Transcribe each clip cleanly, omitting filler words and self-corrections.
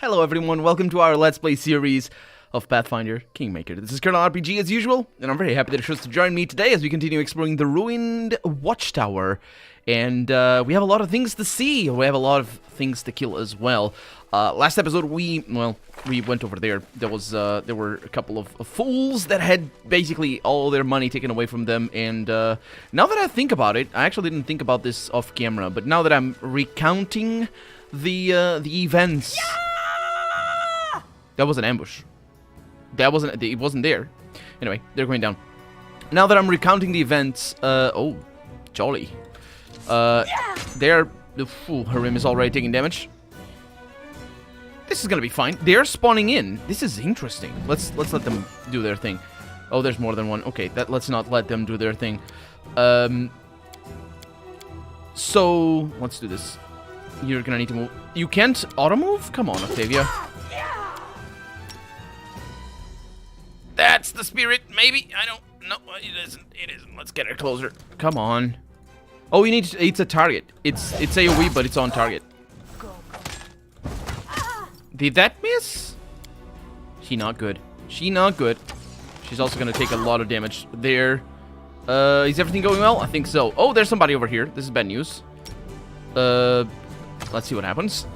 Hello everyone, welcome to our Let's Play series of Pathfinder Kingmaker. This is Colonel RPG as usual, and I'm very happy that you chose to join me today as we continue exploring the ruined watchtower. And we have a lot of things to see, we have a lot of things to kill as well. Last episode we went over there. There were a couple of fools that had basically all their money taken away from them, and now that I think about it, I actually didn't think about this off camera, but now that I'm recounting the events... Yeah! That was an ambush. It wasn't there. Anyway, they're going down. Now that I'm recounting the events, oh, jolly. Harim is already taking damage. This is gonna be fine. They're spawning in. This is interesting. Let's let them do their thing. Oh, there's more than one. Okay, let's not let them do their thing. So let's do this. You're gonna need to move. You can't auto move? Come on, Octavia. That's the spirit, maybe? I don't know. It isn't. It isn't. Let's get her closer. Come on. Oh, you need to, it's a target. It's AoE, but it's on target. Did that miss? She not good. She not good. She's also gonna take a lot of damage there. Is everything going well? I think so. Oh, there's somebody over here. This is bad news. Let's see what happens.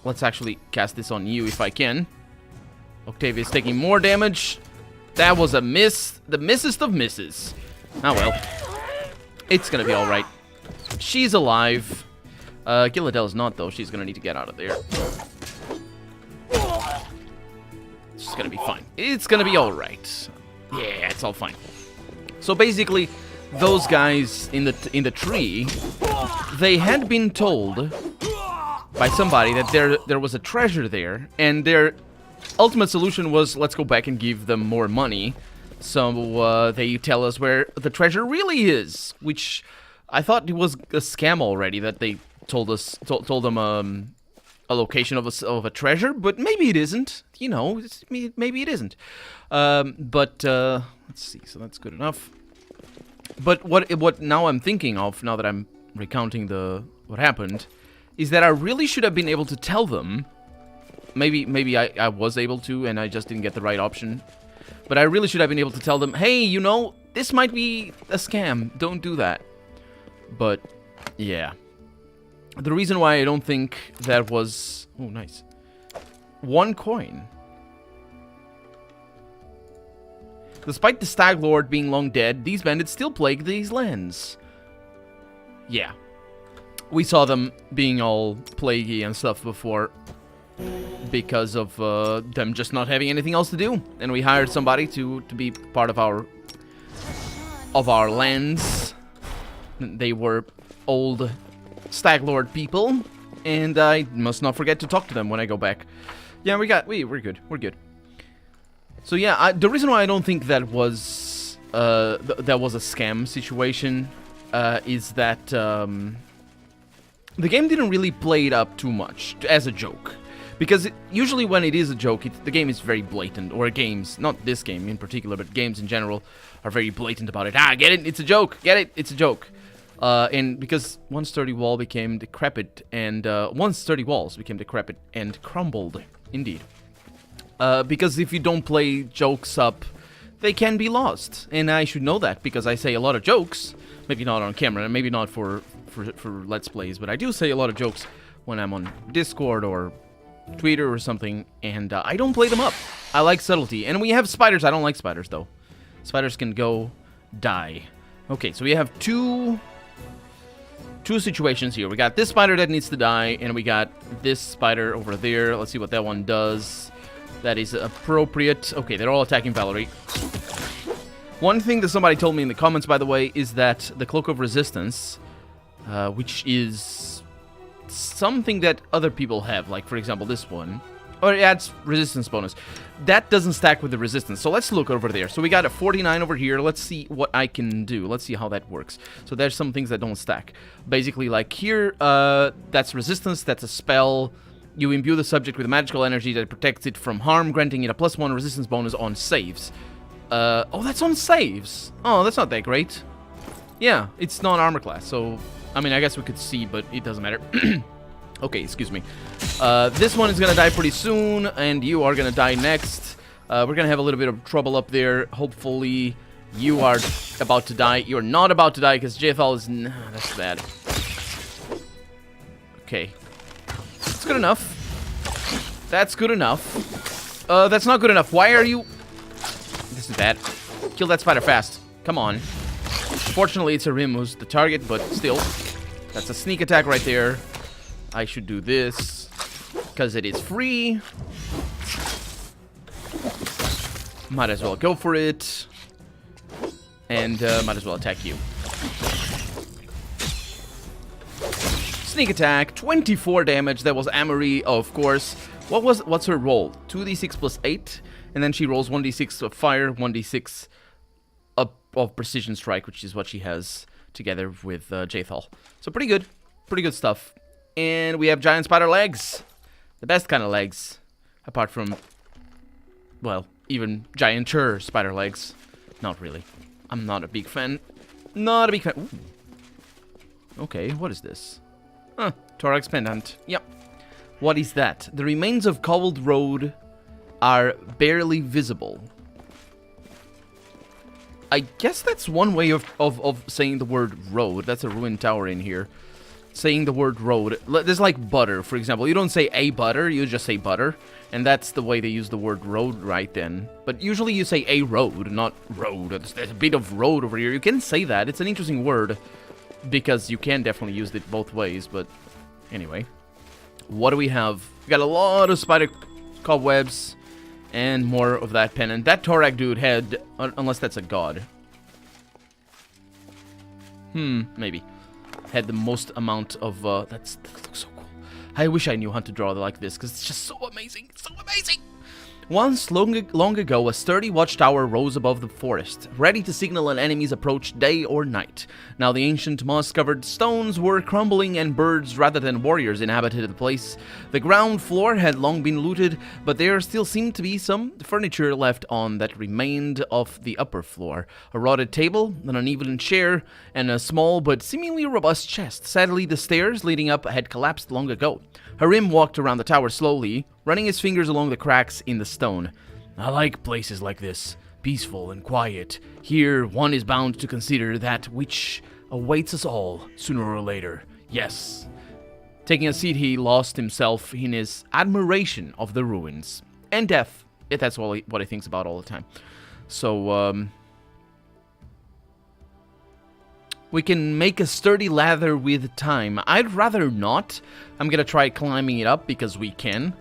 Let's actually cast this on you if I can. Octavia's taking more damage. That was a miss. The missest of misses. Oh well. It's gonna be alright. She's alive. Gilladell's not, though. She's gonna need to get out of there. It's gonna be fine. It's gonna be alright. Yeah, it's all fine. So basically, those guys in the tree, they had been told by somebody that there was a treasure there, and their ultimate solution was, let's go back and give them more money. So they tell us where the treasure really is, which I thought it was a scam already, that they told them a location of a treasure, but maybe it isn't. You know, maybe it isn't. But let's see. So that's good enough. But what now I'm thinking of, now that I'm recounting what happened, is that I really should have been able to tell them. Maybe I was able to, and I just didn't get the right option. But I really should have been able to tell them, hey, you know, this might be a scam. Don't do that. But, yeah. The reason why I don't think that was... Oh, nice. 1 coin. Despite the Stag Lord being long dead, these bandits still plague these lands. Yeah. We saw them being all plaguey and stuff before, because of them just not having anything else to do, and we hired somebody to be part of our lands. They were old Stag Lord people, and I must not forget to talk to them when I go back. Yeah, we're good. We're good. So yeah, the reason why I don't think that was a scam situation is that the game didn't really play it up too much as a joke. Because usually when it is a joke, the game is very blatant. Or games, not this game in particular, but games in general are very blatant about it. Ah, get it? It's a joke. Get it? It's a joke. And because one sturdy wall became decrepit, and one sturdy walls became decrepit and crumbled, indeed. Because if you don't play jokes up, they can be lost. And I should know that, because I say a lot of jokes. Maybe not on camera, maybe not for Let's Plays, but I do say a lot of jokes when I'm on Discord or Twitter or something, and I don't play them up. I like subtlety. And we have spiders. I don't like spiders, though. Spiders can go die. Okay, so we have two situations here. We got this spider that needs to die, and we got this spider over there. Let's see what that one does. That is appropriate. Okay, they're all attacking Valerie. One thing that somebody told me in the comments, by the way, is that the Cloak of Resistance, which is something that other people have, like for example this one, or it adds resistance bonus, that doesn't stack with the resistance. So let's look over there. So we got a 49 over here. Let's see what I can do. Let's see how that works. So there's some things that don't stack. Basically, like here, that's resistance, that's a spell. You imbue the subject with magical energy that protects it from harm, granting it a +1 resistance bonus on saves. Oh, that's on saves. Oh, that's not that great. Yeah, it's non-armor class, so I mean, I guess we could see, but it doesn't matter. Okay, excuse me. This one is gonna die pretty soon, and you are gonna die next. We're gonna have a little bit of trouble up there. Hopefully, you are about to die. You're not about to die, because Jethal is... Nah, that's bad. Okay. That's good enough. That's good enough. That's not good enough. Why are you... This is bad. Kill that spider fast. Come on. Fortunately, it's a Rim who's the target, but still. That's a sneak attack right there. I should do this, because it is free. Might as well go for it. And might as well attack you. Sneak attack, 24 damage. That was Amory, of course. What's her roll? 2d6 plus 8, and then she rolls 1d6 of fire, 1d6 of precision strike, which is what she has together with Jethal. So pretty good stuff. And we have giant spider legs, the best kind of legs, apart from, well, even gianter spider legs. Not really. I'm not a big fan. Not a big fan. Ooh. Okay, what is this? Huh, thorax pendant. Yep. What is that? The remains of cobbled road are barely visible. I guess that's one way of saying the word road. That's a ruined tower in here. Saying the word road. There's like butter, for example. You don't say a butter, you just say butter. And that's the way they use the word road right then. But usually you say a road, not road. There's a bit of road over here. You can say that. It's an interesting word. Because you can definitely use it both ways. But anyway. What do we have? We got a lot of spider cobwebs. And more of that pennant. That Torak dude had... Unless that's a god. Maybe. Had the most amount of... that looks so cool. I wish I knew how to draw like this, because it's just so amazing. It's so amazing! Once, long ago, a sturdy watchtower rose above the forest, ready to signal an enemy's approach day or night. Now the ancient moss-covered stones were crumbling and birds rather than warriors inhabited the place. The ground floor had long been looted, but there still seemed to be some furniture left on that remained of the upper floor. A rotted table, an uneven chair, and a small but seemingly robust chest. Sadly, the stairs leading up had collapsed long ago. Harim walked around the tower slowly, running his fingers along the cracks in the stone. I like places like this, peaceful and quiet. Here, one is bound to consider that which awaits us all, sooner or later. Yes. Taking a seat, he lost himself in his admiration of the ruins. And death. That's what he thinks about all the time. So, we can make a sturdy ladder with time. I'd rather not. I'm gonna try climbing it up because we can.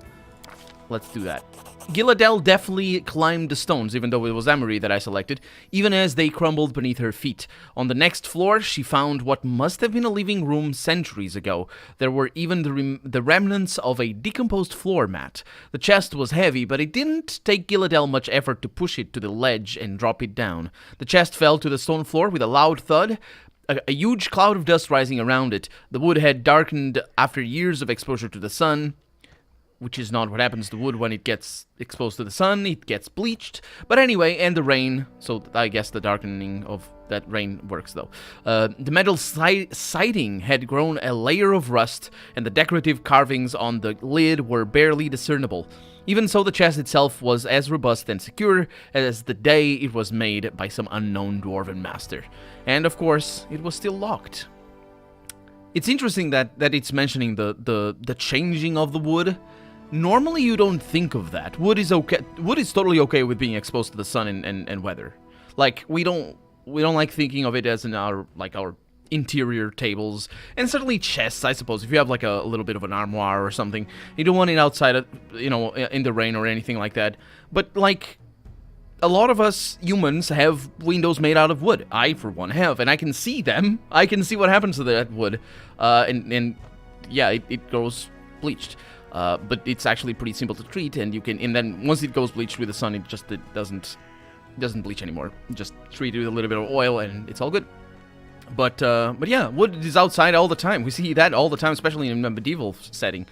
Let's do that. Gilladel definitely climbed the stones, even though it was Amory that I selected, even as they crumbled beneath her feet. On the next floor, she found what must have been a living room centuries ago. There were even the remnants of a decomposed floor mat. The chest was heavy, but it didn't take Gilladel much effort to push it to the ledge and drop it down. The chest fell to the stone floor with a loud thud, a huge cloud of dust rising around it. The wood had darkened after years of exposure to the sun, which is not what happens to wood when it gets exposed to the sun. It gets bleached. But anyway, and the rain. So I guess the darkening of that rain works, though. The metal siding had grown a layer of rust, and the decorative carvings on the lid were barely discernible. Even so, the chest itself was as robust and secure as the day it was made by some unknown dwarven master. And of course, it was still locked. It's interesting that it's mentioning the changing of the wood. Normally, you don't think of that. Wood is okay. Wood is totally okay with being exposed to the sun and weather. Like we don't like thinking of it as in our interior tables, and certainly chests, I suppose. If you have like a little bit of an armoire or something, you don't want it outside of, in the rain or anything like that. But like a lot of us humans have windows made out of wood. I for one have, and I can see them. I can see what happens to that wood, and yeah, it goes bleached. But it's actually pretty simple to treat, and then once it goes bleached with the sun, it doesn't bleach anymore. You just treat it with a little bit of oil, and it's all good. But yeah, wood is outside all the time. We see that all the time, especially in a medieval setting.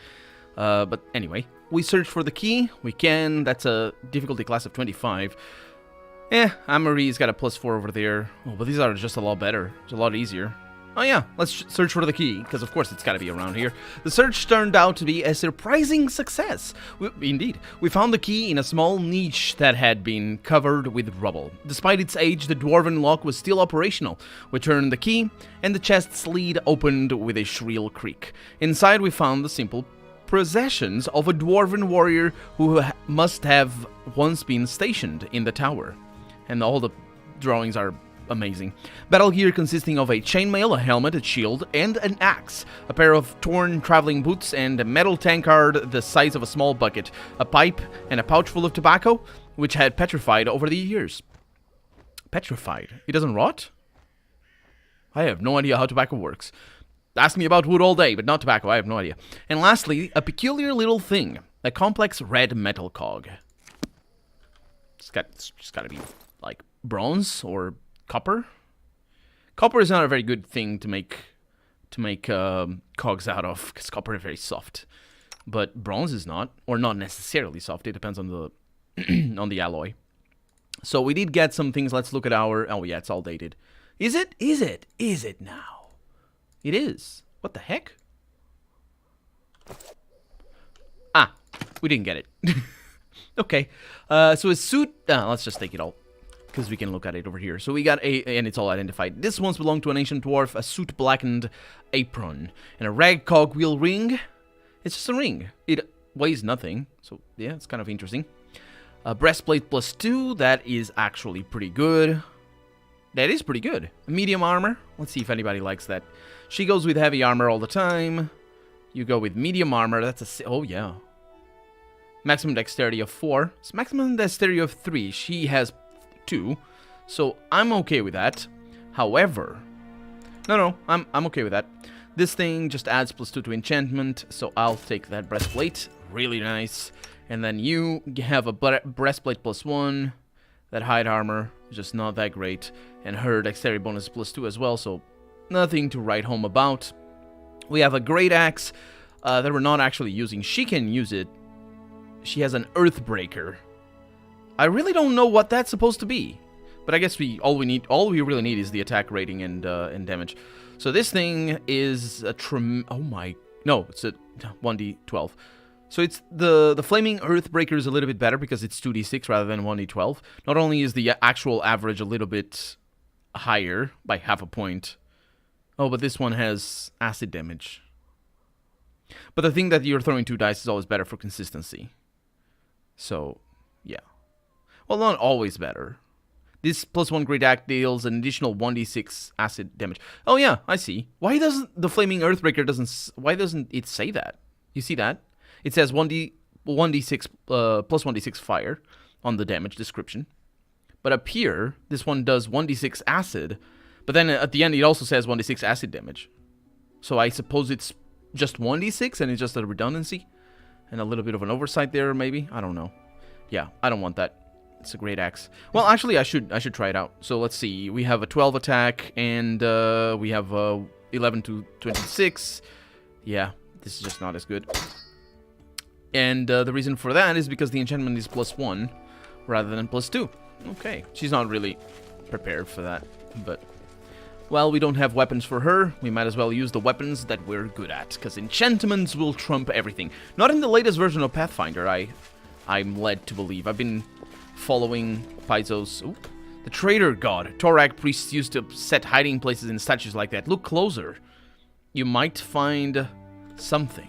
But anyway, we search for the key. We can. That's a difficulty class of 25. Amory's got a +4 over there. Oh, but these are just a lot better. It's a lot easier. Oh yeah, let's search for the key, because of course it's gotta be around here. The search turned out to be a surprising success. Indeed, we found the key in a small niche that had been covered with rubble. Despite its age, the dwarven lock was still operational. We turned the key, and the chest's lid opened with a shrill creak. Inside we found the simple possessions of a dwarven warrior who must have once been stationed in the tower. And all the drawings are amazing. Battle gear consisting of a chainmail, a helmet, a shield, and an axe, a pair of torn traveling boots, and a metal tankard the size of a small bucket, a pipe, and a pouch full of tobacco, which had petrified over the years. Petrified? It doesn't rot? I have no idea how tobacco works. Ask me about wood all day, but not tobacco, I have no idea. And lastly, a peculiar little thing, a complex red metal cog. It's gotta be, like, bronze or copper? Copper is not a very good thing to make cogs out of, because copper is very soft. But bronze is not, or not necessarily soft. It depends on the on the alloy. So we did get some things. Let's look at our... Oh yeah, it's all dated. Is it? Is it? Is it now? It is. What the heck? Ah, we didn't get it. Okay. So a suit... let's just take it all, because we can look at it over here. So we got and it's all identified. This once belonged to an ancient dwarf, a soot-blackened apron, and a rag cogwheel ring. It's just a ring. It weighs nothing, so yeah, it's kind of interesting. A breastplate +2, that is actually pretty good. That is pretty good. Medium armor. Let's see if anybody likes that. She goes with heavy armor all the time. You go with medium armor, that's a... Oh, yeah. Maximum dexterity of 4. It's maximum dexterity of 3. She has 2, so I'm okay with that. However, no, I'm okay with that. This thing just adds +2 to enchantment, so I'll take that breastplate. Really nice. And then you have a breastplate +1. That hide armor is just not that great, and her dexterity bonus is +2 as well, so nothing to write home about. We have a great axe that we're not actually using. She can use it. She has an Earthbreaker. I really don't know what that's supposed to be, but I guess all we really need is the attack rating and damage. So this thing is a it's a 1d12. So it's the flaming Earthbreaker is a little bit better because it's 2d6 rather than 1d12. Not only is the actual average a little bit higher by half a point. Oh, but this one has acid damage. But the thing that you're throwing 2 dice is always better for consistency. So, yeah. Well, not always better. This +1 great act deals an additional 1d6 acid damage. Oh yeah, I see. Why doesn't the flaming Earthbreaker why doesn't it say that? You see that? It says 1d6 +1d6 fire on the damage description. But up here, this one does 1d6 acid, but then at the end it also says 1d6 acid damage. So I suppose it's just 1d6 and it's just a redundancy and a little bit of an oversight there maybe. I don't know. Yeah, I don't want that. It's a great axe. Well, actually, I should try it out. So let's see. We have a 12 attack, and we have 11 to 26. Yeah, this is just not as good. And the reason for that is because the enchantment is +1 rather than +2. Okay, she's not really prepared for that, but... Well, we don't have weapons for her. We might as well use the weapons that we're good at, because enchantments will trump everything. Not in the latest version of Pathfinder, I'm led to believe. I've been following Paizo's... Ooh, the traitor god. Torag priests used to set hiding places in statues like that. Look closer. You might find something.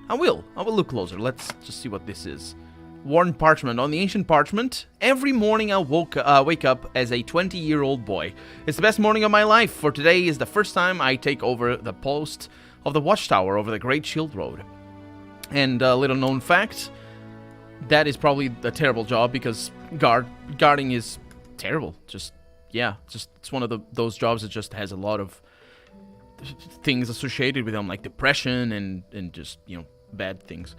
I will look closer. Let's just see what this is. Worn parchment. On the ancient parchment, every morning I wake up as a 20-year-old boy. It's the best morning of my life, for today is the first time I take over the post of the watchtower over the Great Shield Road. And a little known fact, that is probably a terrible job because guarding is terrible. It's one of those jobs that just has a lot of things associated with them, like depression and just, bad things.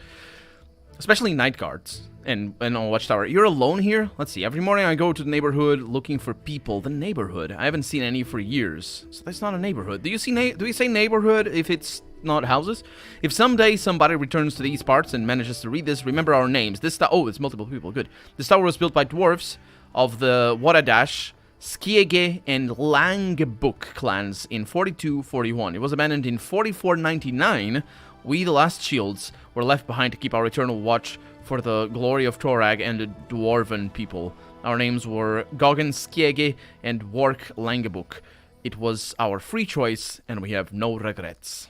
Especially night guards and on Watchtower. You're alone here? Let's see. Every morning I go to the neighborhood looking for people. The neighborhood. I haven't seen any for years. So that's not a neighborhood. Do you say neighborhood if it's not houses? If someday somebody returns to these parts and manages to read this, remember our names. It's multiple people. Good. This tower was built by dwarves of the Wadadash Skiege and Langbuk clans in 42-41. It was abandoned in 44-99. We, the last shields, were left behind to keep our eternal watch for the glory of Torag and the Dwarven people. Our names were Gogan Skiege and Wark Langebuk. It was our free choice, and we have no regrets.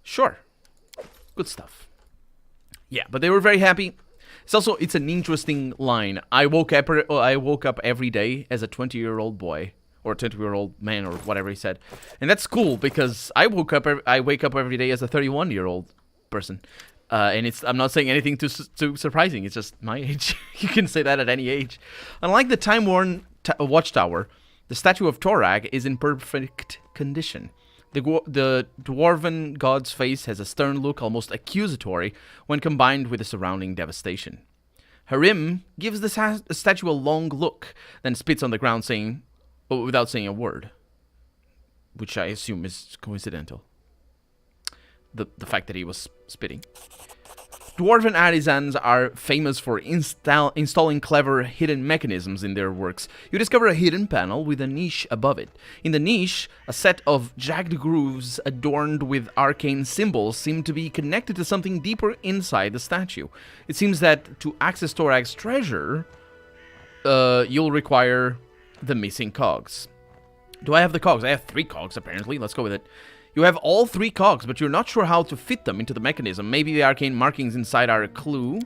Sure. Good stuff. Yeah, but they were very happy. It's an interesting line. I woke up every day as a 20-year-old boy, or a 20-year-old man, or whatever he said. And that's cool, because I wake up every day as a 31-year-old person. And I'm not saying anything too surprising. It's just my age. You can say that at any age. Unlike the time-worn watchtower, the statue of Torag is in perfect condition. The dwarven god's face has a stern look, almost accusatory, when combined with the surrounding devastation. Harim gives the statue a long look, then spits on the ground, without saying a word, which I assume is coincidental. The fact that he was spitting. Dwarven artisans are famous for installing clever hidden mechanisms in their works. You discover a hidden panel with a niche above it. In the niche, a set of jagged grooves adorned with arcane symbols seem to be connected to something deeper inside the statue. It seems that to access Torag's treasure, you'll require the missing cogs. Do I have the cogs? I have 3 cogs, apparently. Let's go with it. You have all 3 cogs, but you're not sure how to fit them into the mechanism. Maybe the arcane markings inside are a clue?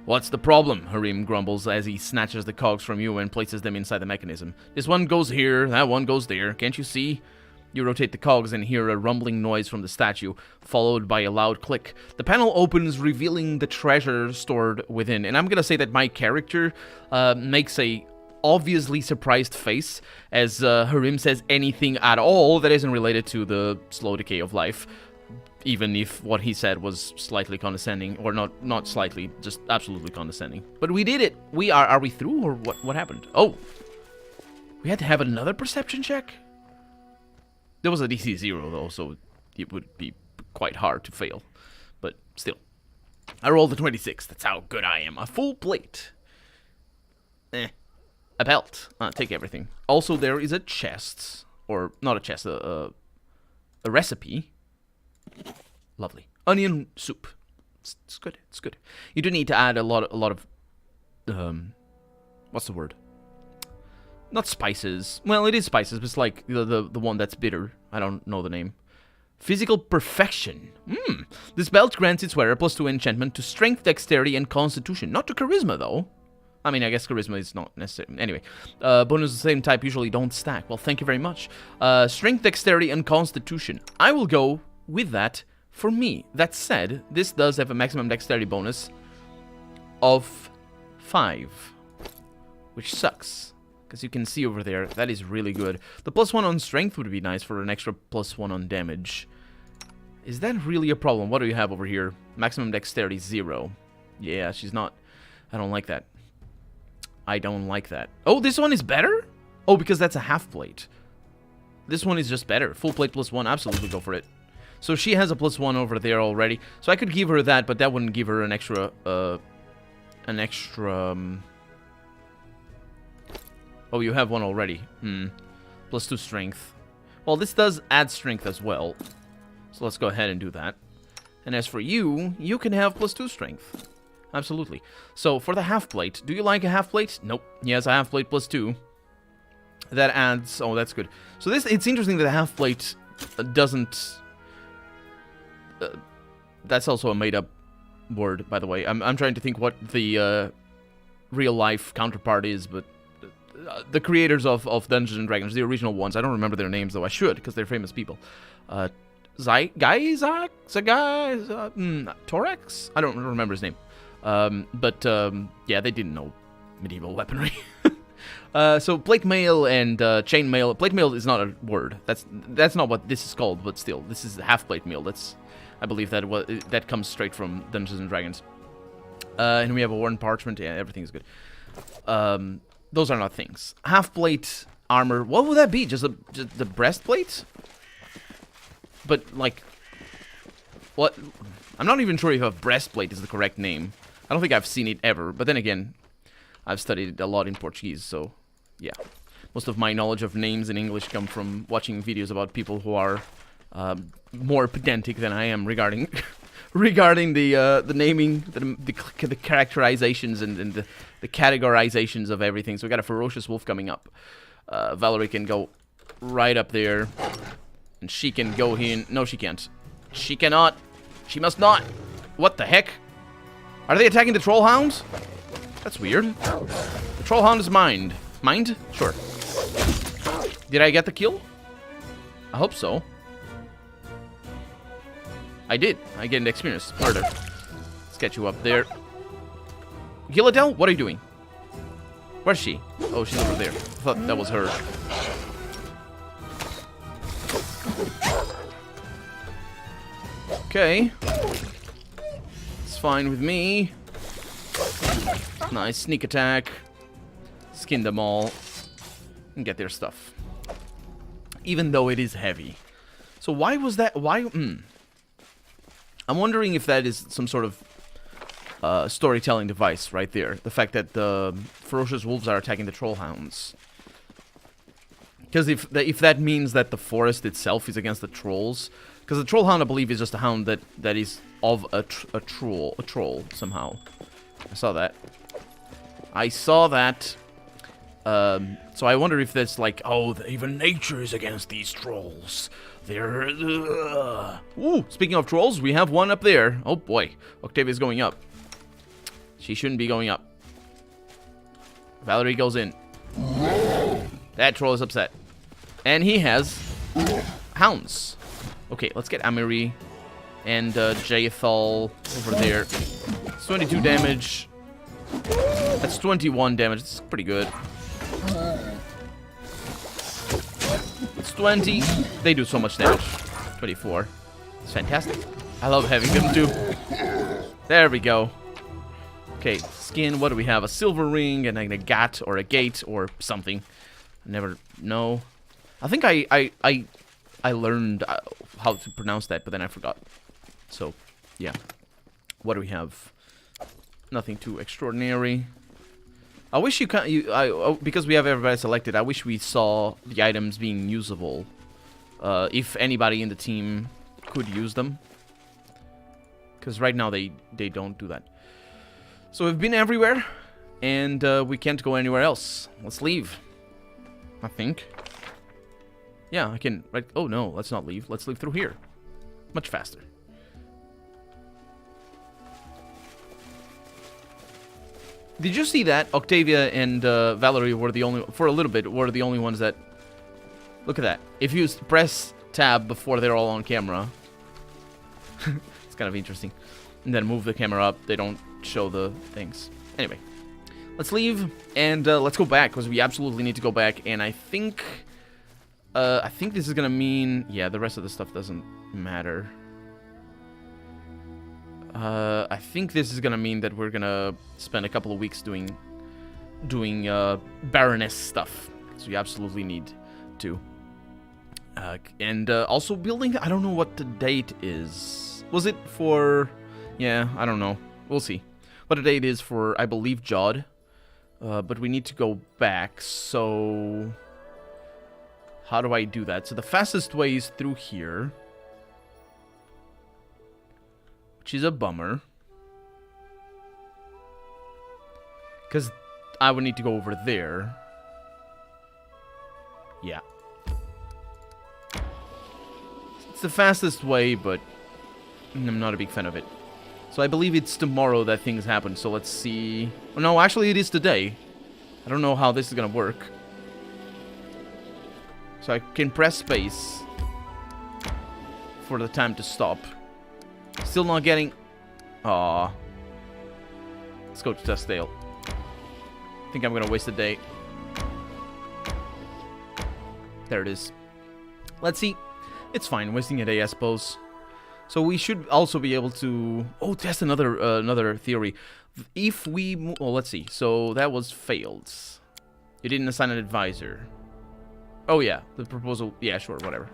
What's the problem? Harim grumbles as he snatches the cogs from you and places them inside the mechanism. This one goes here, that one goes there. Can't you see? You rotate the cogs and hear a rumbling noise from the statue, followed by a loud click. The panel opens, revealing the treasure stored within. And I'm gonna say that my character makes a obviously surprised face as Harim says anything at all that isn't related to the slow decay of life, even if what he said was slightly condescending, or not slightly, just absolutely condescending. But we did it. Are we through, or what happened? Oh, we had to have another perception check. There was a DC 0 though, so it would be quite hard to fail, but still. I rolled a 26. That's how good I am. A full plate. A belt. Take everything. Also, there is a chest. Or, not a chest, a recipe. Lovely. Onion soup. It's good. It's good. You do need to add a lot of... what's the word? Not spices. Well, it is spices, but it's like the one that's bitter. I don't know the name. Physical perfection. This belt grants its wearer +2 enchantment to strength, dexterity, and constitution. Not to charisma, though. I mean, I guess charisma is not necessary. Anyway, bonuses of the same type usually don't stack. Well, thank you very much. Strength, dexterity, and constitution. I will go with that for me. That said, this does have a maximum dexterity bonus of 5, which sucks. Because you can see over there, that is really good. The +1 on strength would be nice for an extra +1 on damage. Is that really a problem? What do you have over here? Maximum dexterity 0. Yeah, she's not... I don't like that. I don't like that. Oh, this one is better? Oh, because that's a half plate. This one is just better. Full plate +1, absolutely go for it. So she has a +1 over there already. So I could give her that, but that wouldn't give her an extra, oh, you have one already. +2 strength. Well, this does add strength as well. So let's go ahead and do that. And as for you, you can have +2 strength. Absolutely. So, for the half plate, do you like a half plate? Nope. He has a half plate +2. That adds... Oh, that's good. So, it's interesting that the half plate doesn't... that's also a made-up word, by the way. I'm trying to think what the real-life counterpart is, but... the creators of Dungeons & Dragons, the original ones, I don't remember their names, though I should, because they're famous people. Torax? I don't remember his name. Yeah, they didn't know medieval weaponry. So plate mail and chain mail. Plate mail is not a word. That's not what this is called, but still, this is half plate mail. I believe that comes straight from Dungeons and Dragons. And we have a worn parchment. Yeah, everything's good. Those are not things. Half plate armor. What would that be? Just the breastplate? But like, what? I'm not even sure if a breastplate is the correct name. I don't think I've seen it ever, but then again, I've studied a lot in Portuguese, so yeah. Most of my knowledge of names in English come from watching videos about people who are more pedantic than I am regarding regarding the naming, the characterizations, and the categorizations of everything. So we got a ferocious wolf coming up. Valerie can go right up there, and she can go in. No, she can't. She cannot. She must not. What the heck? Are they attacking the troll hound? That's weird. The troll hound is mined. Mined? Sure. Did I get the kill? I hope so. I did. I get an experience. Murder. Let's get you up there. Gilladel, what are you doing? Where's she? Oh, she's over there. I thought that was her. Okay. It's fine with me. Nice sneak attack. Skin them all. And get their stuff. Even though it is heavy. So why was that? Why? I'm wondering if that is some sort of storytelling device right there. The fact that the ferocious wolves are attacking the troll hounds. Because if that means that the forest itself is against the trolls, because the troll hound, I believe, is just a hound that is of a troll somehow. I saw that. So I wonder if that's like, oh, even nature is against these trolls. They're... Ooh, speaking of trolls, we have one up there. Oh boy, Octavia's going up. She shouldn't be going up. Valerie goes in. That troll is upset. And he has hounds. Okay, let's get Amiri and Jaethal over there. It's 22 damage. That's 21 damage. That's pretty good. It's 20. They do so much damage. 24. It's fantastic. I love having them too. There we go. Okay, skin. What do we have? A silver ring and a gat or a gate or something. I never know. I think I learned how to pronounce that, but then I forgot. So, yeah. What do we have? Nothing too extraordinary. I wish because we have everybody selected, I wish we saw the items being usable. If anybody in the team could use them. Because right now they don't do that. So we've been everywhere, and we can't go anywhere else. Let's leave. I think. Yeah, I can... Right, oh no, let's not leave. Let's leave through here. Much faster. Did you see that? Octavia and Valerie were the only... For a little bit, were the only ones that... Look at that. If you press tab before they're all on camera... It's kind of interesting. And then move the camera up. They don't show the things. Anyway. Let's leave. And let's go back. Because we absolutely need to go back. And I think... I think this is gonna mean... Yeah, the rest of the stuff doesn't matter. I think this is gonna mean that we're gonna spend a couple of weeks doing Baroness stuff. So you absolutely need to. And also building... I don't know what the date is. Was it for... Yeah, I don't know. We'll see. What the date is for, I believe, Jod. But we need to go back, so... How do I do that? So the fastest way is through here. Which is a bummer. Because I would need to go over there. Yeah. It's the fastest way, but I'm not a big fan of it. So I believe it's tomorrow that things happen, so let's see... Oh, no, actually it is today. I don't know how this is gonna work. So I can press space for the time to stop. Still not getting... Aww. Let's go to Testdale. I think I'm gonna waste a day. There it is. Let's see. It's fine, wasting a day, I suppose. So we should also be able to... Oh, test another theory. If we... Well, let's see. So that was failed. You didn't assign an advisor. Oh, yeah. The proposal... Yeah, sure, whatever.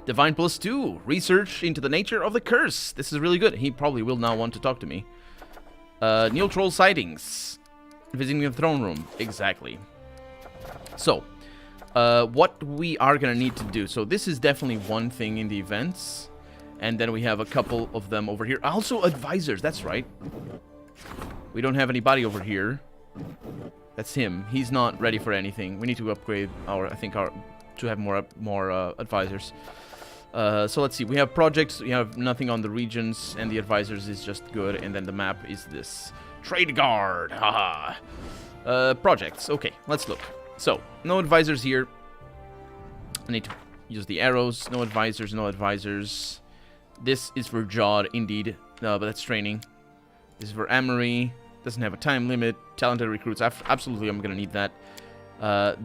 Divine +2. Research into the nature of the curse. This is really good. He probably will now want to talk to me. Neil Troll sightings. Visiting the throne room. Exactly. So, what we are going to need to do. So, this is definitely one thing in the events. And then we have a couple of them over here. Also, advisors. That's right. We don't have anybody over here. That's him. He's not ready for anything. We need to upgrade our, to have more advisors. So let's see. We have projects. We have nothing on the regions, and the advisors is just good. And then the map is this. Trade guard. Haha. Projects. Okay, let's look. So, no advisors here. I need to use the arrows. No advisors, no advisors. This is for Jod, indeed. No, but that's training. This is for Amory. Doesn't have a time limit. Talented recruits. Absolutely, I'm going to need that.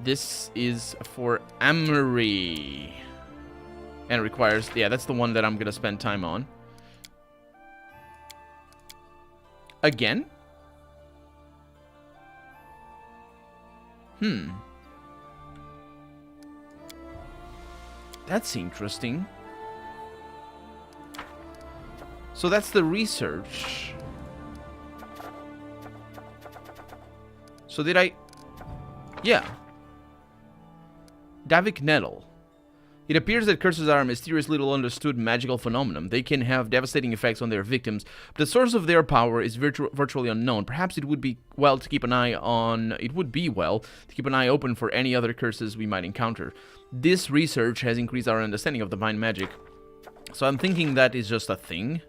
This is for Amory. And it requires... Yeah, that's the one that I'm going to spend time on. Again? That's interesting. So that's the research. So did I... Yeah. Davik Nettle. It appears that curses are a mysterious, little understood magical phenomenon. They can have devastating effects on their victims, but the source of their power is virtually unknown. Perhaps it would be well to keep an eye on... It would be well to keep an eye open for any other curses we might encounter. This research has increased our understanding of divine magic. So I'm thinking that is just a thing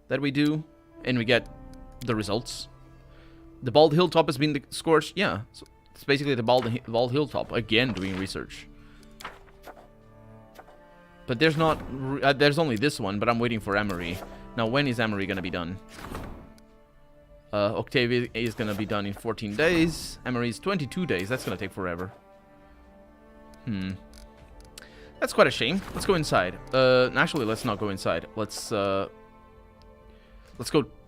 that we do, and we get the results. The Bald Hilltop has been scorched. Yeah, so it's basically the Bald Hilltop again doing research. But there's not. There's only this one, but I'm waiting for Amory. Now, when is Amory gonna be done? Octavia is gonna be done in 14 days. Amory is 22 days. That's gonna take forever. That's quite a shame. Let's go inside. Actually, let's not go inside. Let's go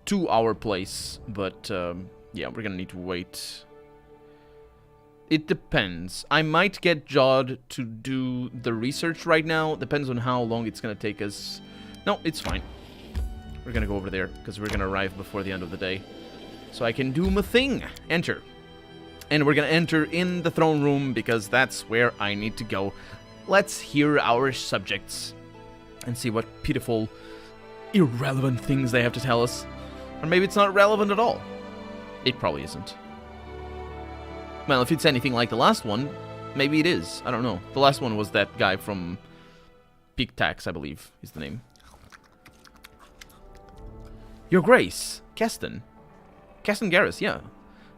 to our place. But yeah, we're gonna need to wait. It depends. I might get Jod to do the research right now. Depends on how long it's gonna take us. No, it's fine. We're gonna go over there because we're gonna arrive before the end of the day, so I can do my thing. Enter. And we're gonna enter in the throne room because that's where I need to go. Let's hear our subjects and see what pitiful, irrelevant things they have to tell us. Or maybe it's not relevant at all. It probably isn't. Well, if it's anything like the last one, maybe it is. I don't know. The last one was that guy from Peak Tax, I believe, is the name. Your Grace, Keston. Keston Garrus, yeah.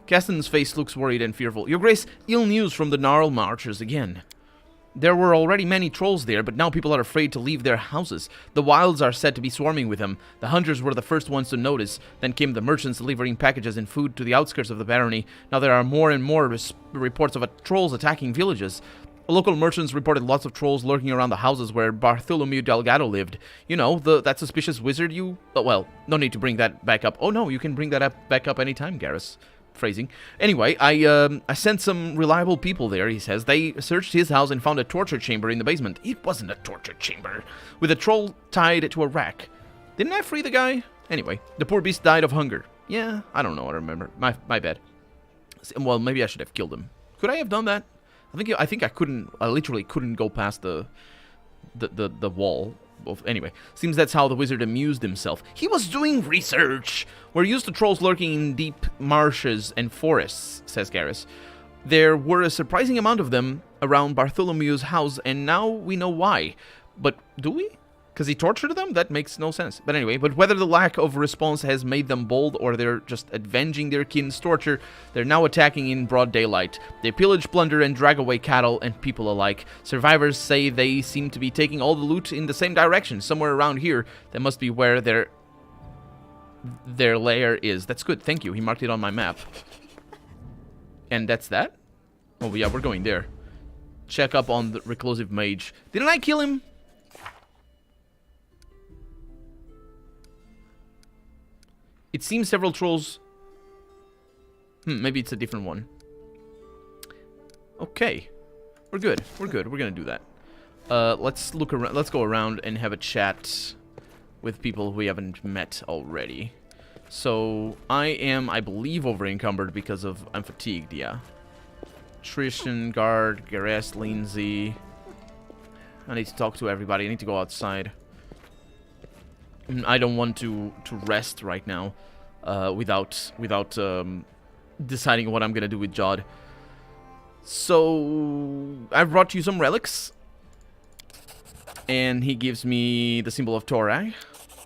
Keston's face looks worried and fearful. Your Grace, ill news from the Gnarl Marchers again. There were already many trolls there, but now people are afraid to leave their houses. The wilds are said to be swarming with them. The hunters were the first ones to notice. Then came the merchants delivering packages and food to the outskirts of the barony. Now there are more and more reports of trolls attacking villages. Local merchants reported lots of trolls lurking around the houses where Bartholomew Delgado lived. You know, that suspicious wizard you... well, no need to bring that back up. Oh no, you can bring that back up anytime, Garrus. Phrasing. Anyway, I sent some reliable people there, he says. They searched his house and found a torture chamber in the basement. It wasn't a torture chamber. With a troll tied to a rack. Didn't I free the guy? Anyway, the poor beast died of hunger. Yeah, I don't know, I remember. My bad. Well, maybe I should have killed him. Could I have done that? I think I couldn't. I literally couldn't go past the wall. Anyway, seems that's how the wizard amused himself. He was doing research! We're used to trolls lurking in deep marshes and forests, says Garrus. There were a surprising amount of them around Bartholomew's house, and now we know why. But do we? Because he tortured them? That makes no sense. But anyway, but whether the lack of response has made them bold or they're just avenging their kin's torture, they're now attacking in broad daylight. They pillage, plunder, and drag away cattle and people alike. Survivors say they seem to be taking all the loot in the same direction, somewhere around here. That must be where their lair is. That's good, thank you. He marked it on my map. And that's that? Oh yeah, we're going there. Check up on the reclusive mage. Didn't I kill him? It seems several trolls... maybe it's a different one. Okay. We're good. We're good. We're gonna do that. Let's look around. Let's go around and have a chat with people we haven't met already. So I am, I believe, over encumbered because of I'm fatigued. Yeah. Trishan, Guard, Gareth, Lindsay. I need to talk to everybody. I need to go outside. I don't want to rest right now, without deciding what I'm gonna do with Jod. So I've brought you some relics, and he gives me the symbol of Torag,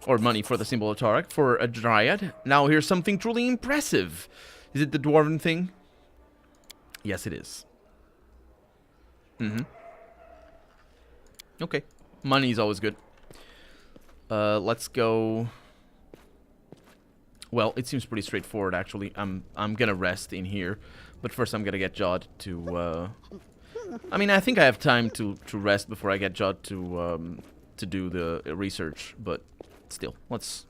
or money for the symbol of Torag for a Dryad. Now here's something truly impressive. Is it the dwarven thing? Yes, it is. Okay, money is always good. Let's go. Well, it seems pretty straightforward, actually. I'm gonna rest in here, but first I'm gonna get Jod to. I mean, I think I have time to rest before I get Jod to do the research, but still, let's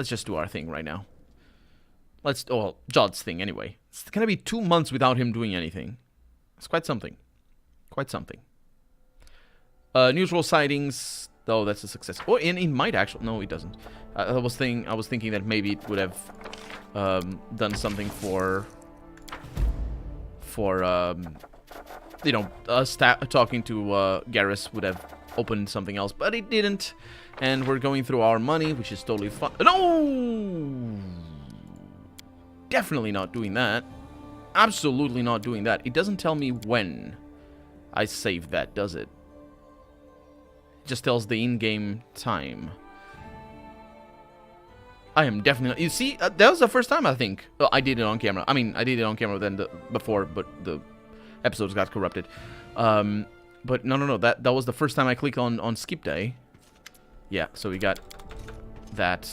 just do our thing right now. Well, Jod's thing anyway. It's gonna be 2 months without him doing anything. It's quite something. Quite something. Neutral sightings. Oh, that's a success. Oh, and it might actually. No, it doesn't. I was thinking that maybe it would have done something for you know, us talking to Garrus would have opened something else, but it didn't. And we're going through our money, which is totally fun. No, definitely not doing that. Absolutely not doing that. It doesn't tell me when I saved that, does it? It just tells the in-game time. I am definitely... You see, that was the first time, I think. I did it on camera. I mean, I did it on camera then before, but the episodes got corrupted. But no. That was the first time I clicked on skip day. Yeah, so we got that.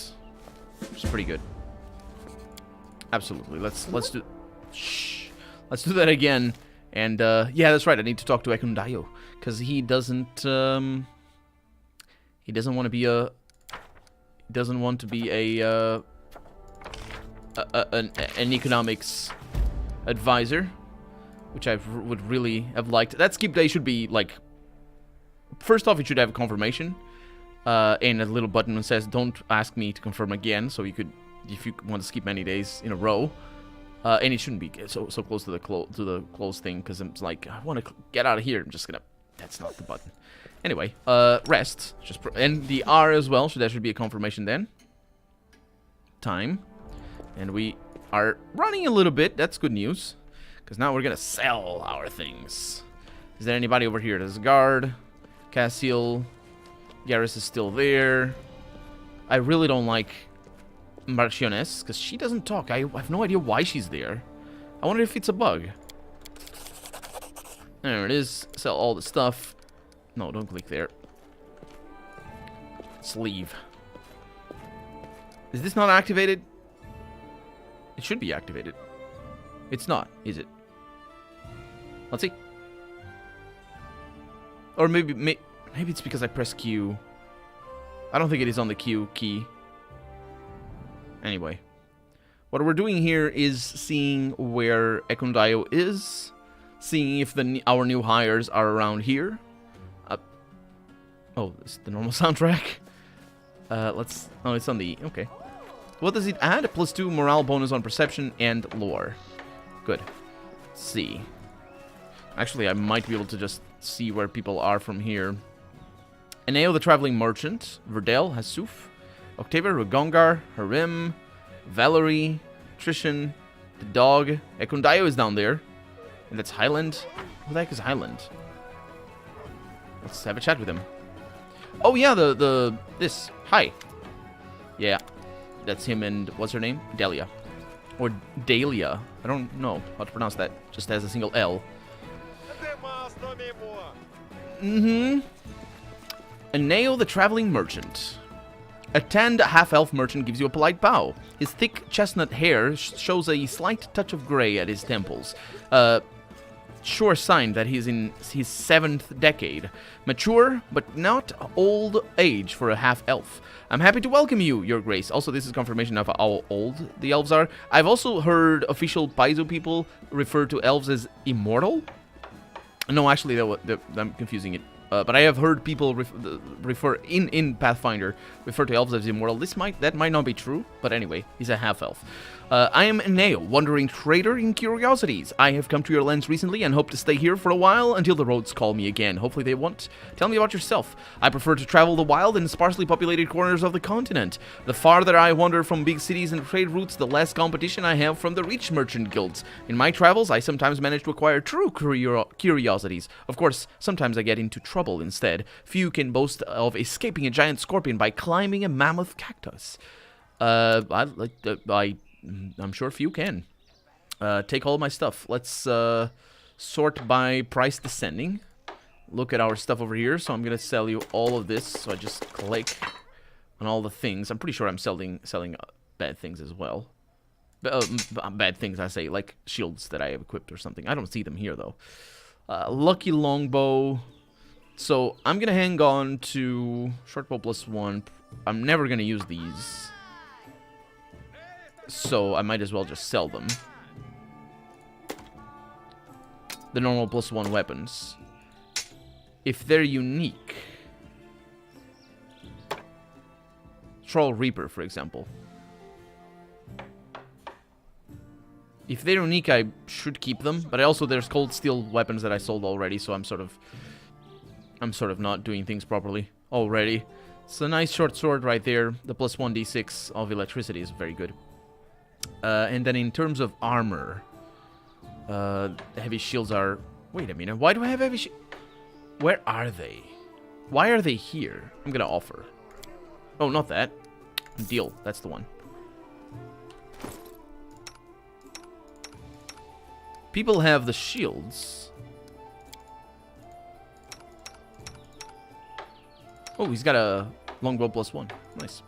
Which is pretty good. Absolutely. Let's do... Shh. Let's do that again. And, yeah, that's right. I need to talk to Ekundayo. Because he doesn't... He doesn't want to be a... He doesn't want to be an economics advisor, which I would really have liked. That skip day should be, like... First off, it should have a confirmation. And a little button that says, don't ask me to confirm again. So you could... If you want to skip many days in a row. And it shouldn't be so close to the close thing, because I'm like, I want to get out of here. I'm just gonna... That's not the button. Anyway, rest. And the R as well, so that should be a confirmation then. Time. And we are running a little bit. That's good news. Because now we're gonna sell our things. Is there anybody over here? There's a guard. Cassiel. Garrus is still there. I really don't like Marchioness, because she doesn't talk. I have no idea why she's there. I wonder if it's a bug. There it is. Sell all the stuff. No, don't click there. Let's leave. Is this not activated? It should be activated. It's not, is it? Let's see. Or maybe it's because I pressed Q. I don't think it is on the Q key. Anyway. What we're doing here is seeing where Ekundayo is. Seeing if our new hires are around here. Oh, this is the normal soundtrack. Let's... Oh, it's on the... Okay. What does it add? +2 morale bonus on perception and lore. Good. Let's see. Actually, I might be able to just see where people are from here. Eneo the Traveling Merchant. Verdel, Hasuf. Octavia, Rugongar, Harim. Valerie. Trishan. The dog. Ekundayo is down there. And that's Highland. Who the heck is Highland? Let's have a chat with him. Oh yeah, this. Hi. Yeah. That's him and what's her name? Delia. Or Dahlia. I don't know how to pronounce that. Just has a single L. Eneo the Traveling Merchant. A tanned half-elf merchant gives you a polite bow. His thick chestnut hair shows a slight touch of gray at his temples. Sure sign that he's in his 7th decade. Mature, but not old age for a half-elf. I'm happy to welcome you, Your Grace. Also, this is confirmation of how old the elves are. I've also heard official Paizo people refer to elves as immortal. No, actually, I'm confusing it. But I have heard people refer in Pathfinder refer to elves as immortal. That might not be true, but anyway, he's a half elf. I am Neo, wandering trader in curiosities. I have come to your lands recently and hope to stay here for a while until the roads call me again. Hopefully they won't. Tell me about yourself. I prefer to travel the wild and sparsely populated corners of the continent. The farther I wander from big cities and trade routes, the less competition I have from the rich merchant guilds. In my travels, I sometimes manage to acquire true curiosities. Of course, sometimes I get into trouble instead. Few can boast of escaping a giant scorpion by climbing a mammoth cactus. I'm sure few can. Take all my stuff. Let's sort by price descending. Look at our stuff over here. So I'm gonna sell you all of this. So I just click on all the things. I'm pretty sure I'm selling bad things as well. Bad things, I say, like shields that I have equipped or something. I don't see them here though. Lucky longbow. So I'm gonna hang on to shortbow +1. I'm never gonna use these. So I might as well just sell them. The normal +1 weapons. If they're unique. Troll Reaper, for example. If they're unique, I should keep them. But also there's cold steel weapons that I sold already, so I'm sort of not doing things properly already. It's a nice short sword right there. The +1 d6 of electricity is very good. And then in terms of armor, the heavy shields are... Wait a minute, why do I have heavy shields? Where are they? Why are they here? I'm gonna offer. Oh, not that. Deal, that's the one. People have the shields. Oh, he's got a longbow +1. Nice.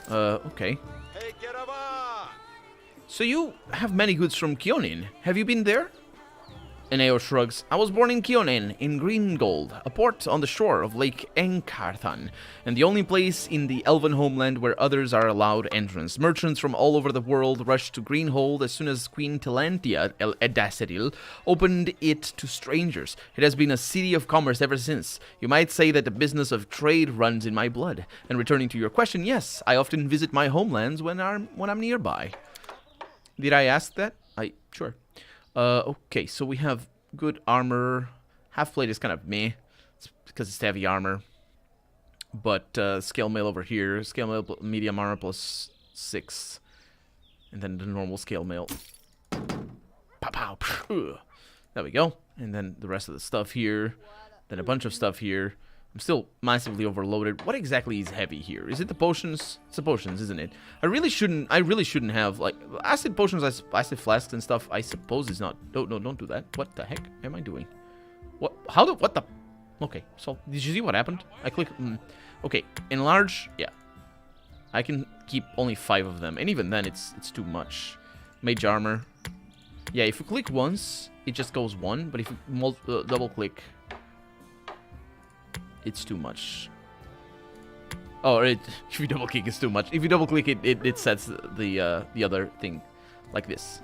Okay. So you have many goods from Kionin. Have you been there? Eneo shrugs. I was born in Kionin, in Greengold, a port on the shore of Lake Enkarthan, and the only place in the elven homeland where others are allowed entrance. Merchants from all over the world rushed to Greenhold as soon as Queen Telantia Edaceril opened it to strangers. It has been a city of commerce ever since. You might say that the business of trade runs in my blood. And returning to your question, yes, I often visit my homelands when I'm nearby. Did I ask that? Sure. Okay, so we have good armor. Half-plate is kind of meh. It's because it's heavy armor. But scale mail over here. Scale mail medium armor +6. And then the normal scale mail. Pow, pow. There we go. And then the rest of the stuff here. Then a bunch of stuff here. I'm still massively overloaded. What exactly is heavy here? Is it the potions? It's the potions, isn't it? I really shouldn't have, like, acid potions, acid flasks and stuff, I suppose is not... No, don't do that. What the heck am I doing? What? What the... Okay, so, did you see what happened? I click... Okay, enlarge, yeah. I can keep only 5 of them, and even then, it's too much. Mage armor. Yeah, if you click once, it just goes 1, but if you double-click... It's too much. Oh, if you double click, it's too much. If you double click it sets the other thing like this.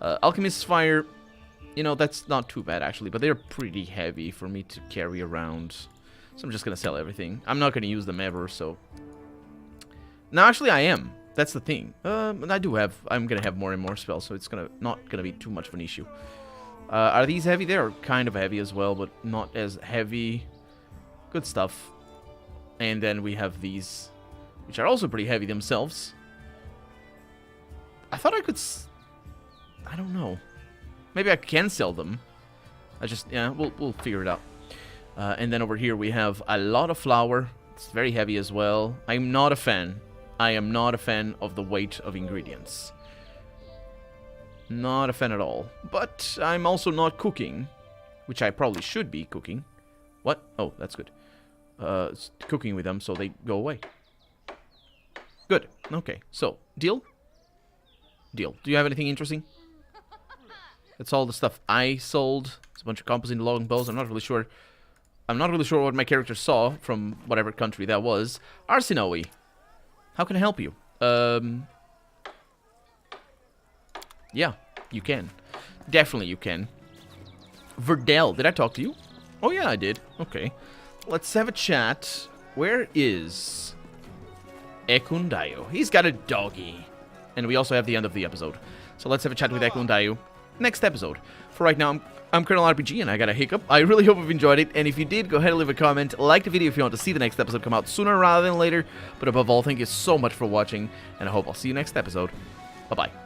Alchemist's Fire, you know, that's not too bad actually, but they're pretty heavy for me to carry around. So I'm just gonna sell everything. I'm not gonna use them ever, so. No, actually I am. That's the thing. I'm gonna have more and more spells, so it's not gonna be too much of an issue. Are these heavy? They're kind of heavy as well, but not as heavy. Good stuff. And then we have these, which are also pretty heavy themselves. I thought I could... I don't know. Maybe I can sell them. Yeah, we'll figure it out. And then over here we have a lot of flour. It's very heavy as well. I'm not a fan. I am not a fan of the weight of ingredients. Not a fan at all. But I'm also not cooking, which I probably should be cooking. What? Oh, that's good. Cooking with them so they go away. Good. Okay. So, deal? Deal. Do you have anything interesting? That's all the stuff I sold. It's a bunch of composite longbows. I'm not really sure what my character saw from whatever country that was. Arsinoe. How can I help you? Yeah, you can. Definitely you can. Verdell. Did I talk to you? Oh, yeah, I did. Okay. Let's have a chat. Where is Ekundayo? He's got a doggy. And we also have the end of the episode. So let's have a chat with Ekundayo next episode. For right now, I'm Colonel RPG, and I got a hiccup. I really hope you've enjoyed it, and if you did, go ahead and leave a comment. Like the video if you want to see the next episode come out sooner rather than later. But above all, thank you so much for watching, and I hope I'll see you next episode. Bye-bye.